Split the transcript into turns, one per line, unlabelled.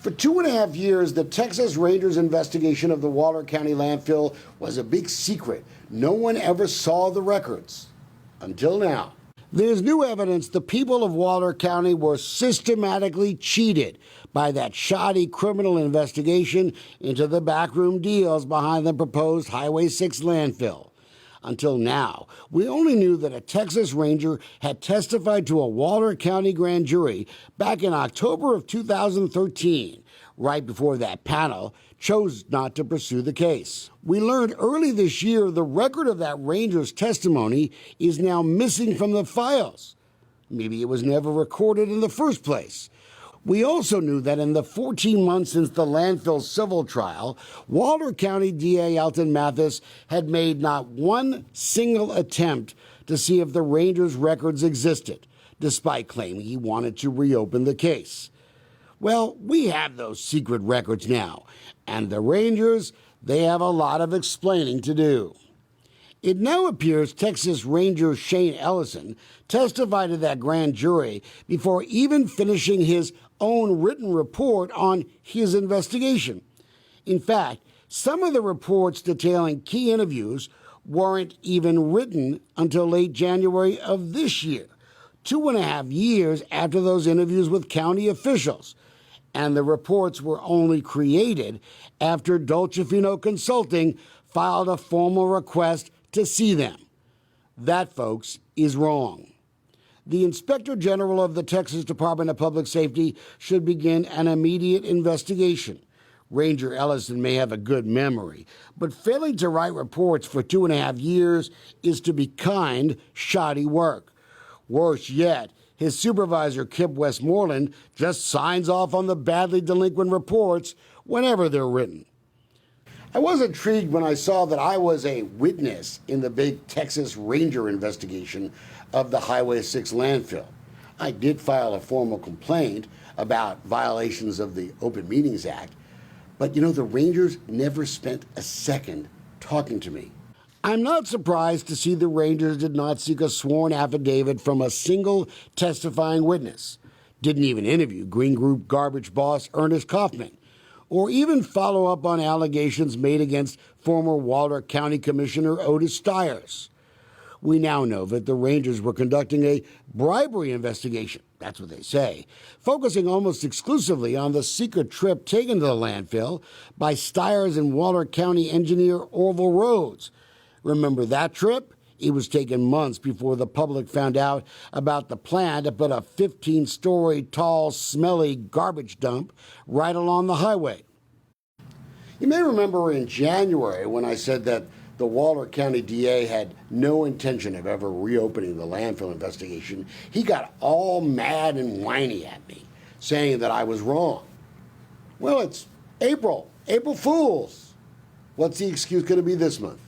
For 2.5 years, the Texas Rangers investigation of the Waller County landfill was a big secret. No one ever saw the records. Until now. There's new evidence the people of Waller County were systematically cheated by that shoddy criminal investigation into the backroom deals behind the proposed Highway 6 landfill. Until now, we only knew that a Texas Ranger had testified to a Waller County grand jury back in October of 2013, right before that panel chose not to pursue the case. We learned early this year the record of that Ranger's testimony is now missing from the files. Maybe it was never recorded in the first place. We also knew that in the 14 months since the landfill civil trial, Waller County DA Alton Mathis had made not one single attempt to see if the Rangers' records existed, despite claiming he wanted to reopen the case. Well, we have those secret records now, and the Rangers, they have a lot of explaining to do. It now appears Texas Ranger Shane Ellison testified to that grand jury before even finishing his own written report on his investigation. In fact, some of the reports detailing key interviews weren't even written until late January of this year, 2.5 years after those interviews with county officials. And the reports were only created after Dolcefino Consulting filed a formal request to see them. That, folks, is wrong. The Inspector General of the Texas Department of Public Safety should begin an immediate investigation. Ranger Ellison may have a good memory, but failing to write reports for 2.5 years is, to be kind, shoddy work. Worse yet, his supervisor, Kip Westmoreland, just signs off on the badly delinquent reports whenever they're written. I was intrigued when I saw that I was a witness in the big Texas Ranger investigation of the Highway 6 landfill. I did file a formal complaint about violations of the Open Meetings Act, but the Rangers never spent a second talking to me. I'm not surprised to see the Rangers did not seek a sworn affidavit from a single testifying witness, didn't even interview Green Group garbage boss Ernest Kaufman, or even follow up on allegations made against former Waller County Commissioner Otis Stiers. We now know that the Rangers were conducting a bribery investigation, that's what they say, focusing almost exclusively on the secret trip taken to the landfill by Stiers and Waller County engineer Orville Rhodes. Remember that trip? It was taken months before the public found out about the plan to put a 15-story tall, smelly garbage dump right along the highway. You may remember in January when I said that the Waller County DA had no intention of ever reopening the landfill investigation. He got all mad and whiny at me, saying that I was wrong. Well, it's April Fools. What's the excuse going to be this month?